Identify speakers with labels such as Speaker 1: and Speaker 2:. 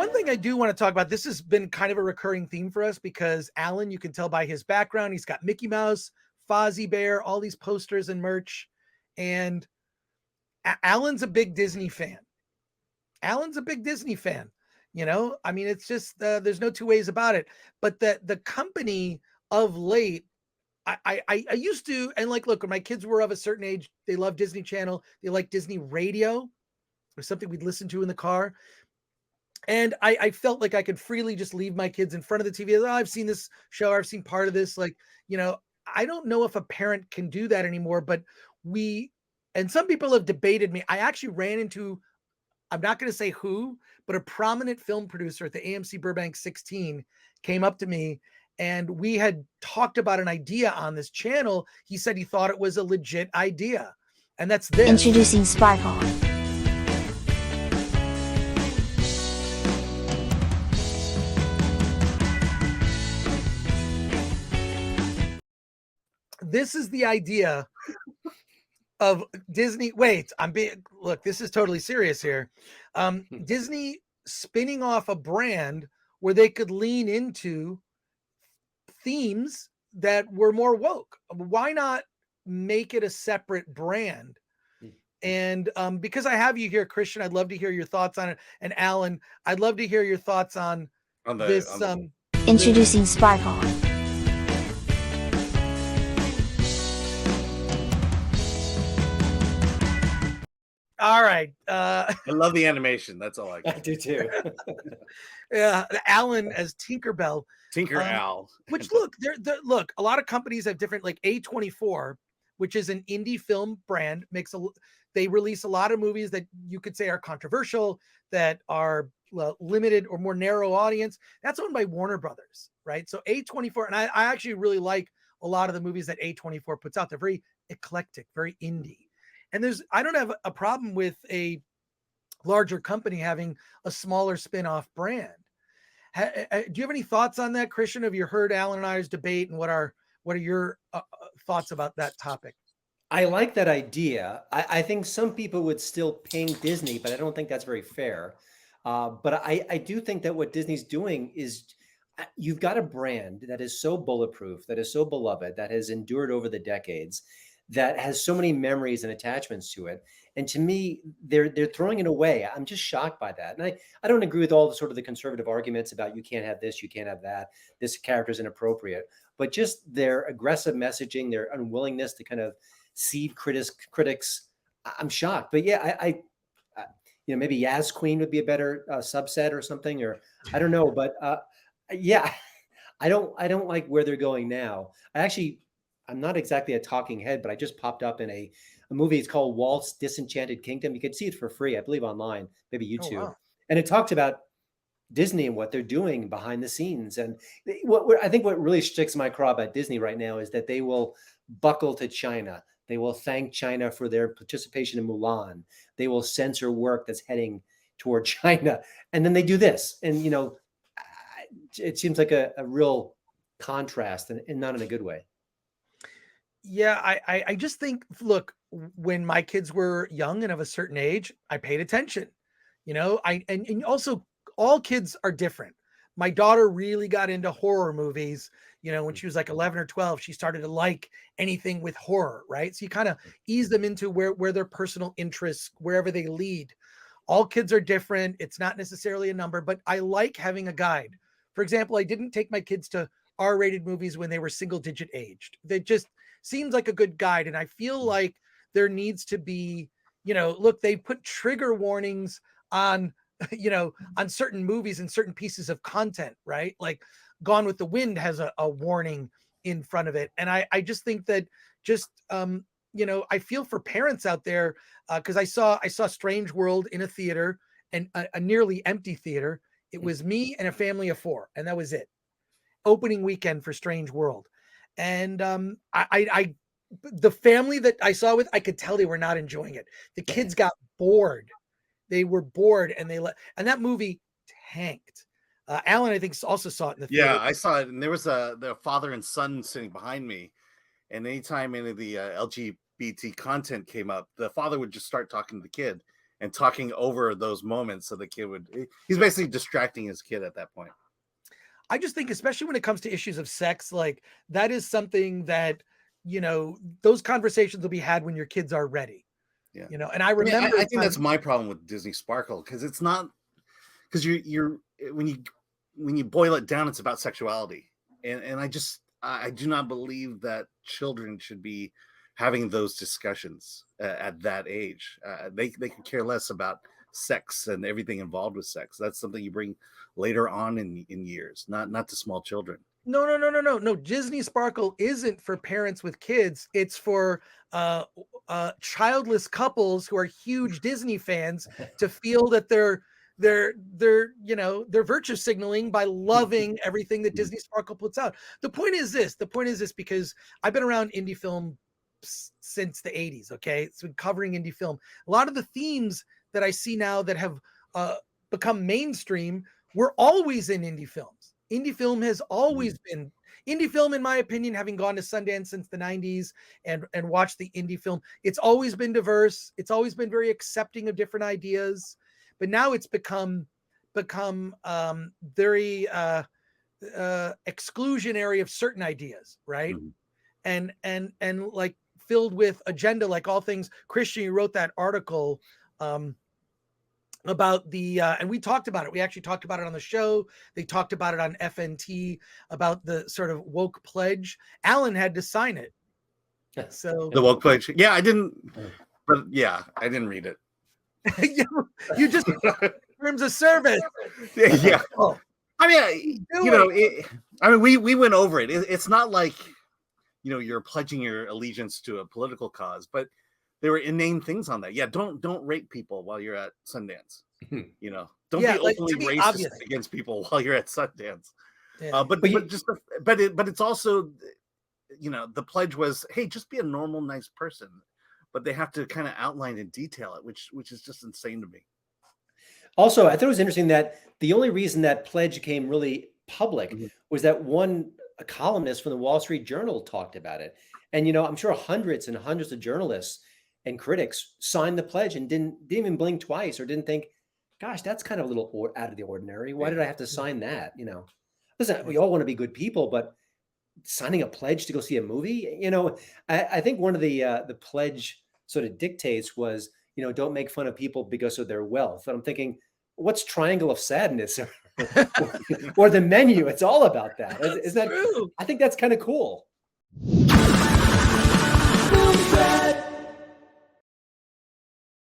Speaker 1: one thing I do want to talk about, this has been kind of a recurring theme for us because Alan, you can tell by his background, he's got Mickey Mouse, Fozzie Bear, all these posters and merch. And Alan's a big Disney fan. Alan's a big Disney fan. I mean, it's just there's no two ways about it. But the company of late, I used to, and like, look, when my kids were of a certain age, they love Disney Channel. They like Disney Radio, or something we'd listen to in the car. And I felt like I could freely just leave my kids in front of the TV. Oh, I've seen this show. I've seen part of this. Like, I don't know if a parent can do that anymore, but and some people have debated me. I actually ran into, I'm not going to say who, but a prominent film producer at the AMC Burbank 16 came up to me, and we had talked about an idea on this channel. He said he thought it was a legit idea. And that's this.
Speaker 2: Introducing Sparkle.
Speaker 1: This is the idea of Disney. Wait, look, this is totally serious here. Disney spinning off a brand where they could lean into themes that were more woke. Why not make it a separate brand? And because I have you here, Christian, I'd love to hear your thoughts on it. And Alan, I'd love to hear your thoughts on this.
Speaker 2: Introducing Sparkle.
Speaker 1: All right.
Speaker 3: I love the animation. That's all I got.
Speaker 4: I do too.
Speaker 1: Yeah, Alan as Tinkerbell.
Speaker 3: Tinker Al.
Speaker 1: Which look, look, a lot of companies have different, like A24, which is an indie film brand, they release a lot of movies that you could say are controversial, that are limited or more narrow audience. That's owned by Warner Brothers, right? So A24, and I actually really like a lot of the movies that A24 puts out. They're very eclectic, very indie. And I don't have a problem with a larger company having a smaller spin-off brand. Do you have any thoughts on that, Christian? Have you heard Alan and I's debate, and what are your thoughts about that topic?
Speaker 4: I like that idea. I think some people would still ping Disney, but I don't think that's very fair. But I do think that what Disney's doing is, you've got a brand that is so bulletproof, that is so beloved, that has endured over the decades, that has so many memories and attachments to it. And to me, they're throwing it away. I'm just shocked by that. And I don't agree with all the sort of the conservative arguments about you can't have this, you can't have that, this character is inappropriate. But just their aggressive messaging, their unwillingness to kind of seed critics, I'm shocked. But yeah, I maybe Yaz Queen would be a better subset or something, or I don't know. But yeah, I don't like where they're going now. I'm not exactly a talking head, but I just popped up in a movie. It's called Walt's Disenchanted Kingdom. You can see it for free, I believe, online, maybe YouTube. Oh, wow. And it talks about Disney and what they're doing behind the scenes. And I think what really sticks my craw about Disney right now is that they will buckle to China. They will thank China for their participation in Mulan. They will censor work that's heading toward China. And then they do this. And, it seems like a real contrast, and not in a good way.
Speaker 1: Yeah, I just think, look, when my kids were young and of a certain age, I paid attention, and also all kids are different. My daughter really got into horror movies, when she was like 11 or 12, she started to like anything with horror, right? So you kind of ease them into where their personal interests, wherever they lead. All kids are different. It's not necessarily a number, but I like having a guide. For example, I didn't take my kids to R-rated movies when they were single digit aged. They just seems like a good guide. And I feel like there needs to be, look, they put trigger warnings on, on certain movies and certain pieces of content, right? Like Gone with the Wind has a warning in front of it. And I just think that I feel for parents out there, because I saw Strange World in a theater, and a nearly empty theater. It was me and a family of 4, and that was it. Opening weekend for Strange World. And the family that I saw with, I could tell they were not enjoying it. The kids got bored. They were bored, and and that movie tanked. Alan, I think, also saw it in the theater.
Speaker 3: Yeah, I saw it, and there was the father and son sitting behind me. And anytime any of the LGBT content came up, the father would just start talking to the kid, and talking over those moments so the kid he's basically distracting his kid at that point.
Speaker 1: I just think, especially when it comes to issues of sex, like that is something that, those conversations will be had when your kids are ready.
Speaker 3: Yeah.
Speaker 1: And I remember,
Speaker 3: I think that's my problem with Disney Sparkle, because it's not, because you're when you boil it down, it's about sexuality, and I do not believe that children should be having those discussions at that age. They could care less about sex and everything involved with sex. That's something you bring later on in years, not to small children.
Speaker 1: No. Disney Sparkle isn't for parents with kids. It's for childless couples who are huge Disney fans to feel that they're virtue signaling by loving everything that Disney Sparkle puts out. The point is this, because I've been around indie film since the 80s. Okay. It's been covering indie film. A lot of the themes that I see now that have become mainstream were always in indie films. Indie film has always been indie film, in my opinion, having gone to Sundance since the 90s and watched the indie film. It's always been diverse. It's always been very accepting of different ideas, but now it's become very exclusionary of certain ideas, right? And like filled with agenda, like all things. Christian, you wrote that article about the and we talked about it. We actually talked about it on the show. They talked about it on FNT about the sort of woke pledge. Alan had to sign it. So
Speaker 3: the woke pledge. Yeah, I didn't, but yeah, I didn't read it.
Speaker 1: You just terms of service.
Speaker 3: Yeah. Oh. I mean, we went over it. It's not like, you're pledging your allegiance to a political cause, but there were inane things on that. Yeah, don't rape people while you're at Sundance. Don't be openly racist against people while you're at Sundance. Yeah. But it's also, the pledge was, hey, just be a normal, nice person. But they have to kind of outline and detail it, which is just insane to me.
Speaker 4: Also, I thought it was interesting that the only reason that pledge came really public was that a columnist from the Wall Street Journal talked about it. And, I'm sure hundreds and hundreds of journalists and critics signed the pledge and didn't even blink twice or didn't think, gosh, that's kind of a little out of the ordinary. Why did I have to sign that? Listen, we all want to be good people, but signing a pledge to go see a movie, I think one of the pledge sort of dictates was, don't make fun of people because of their wealth. And I'm thinking, what's Triangle of Sadness or the menu? It's all about that. Isn't that true? I think that's kind of cool.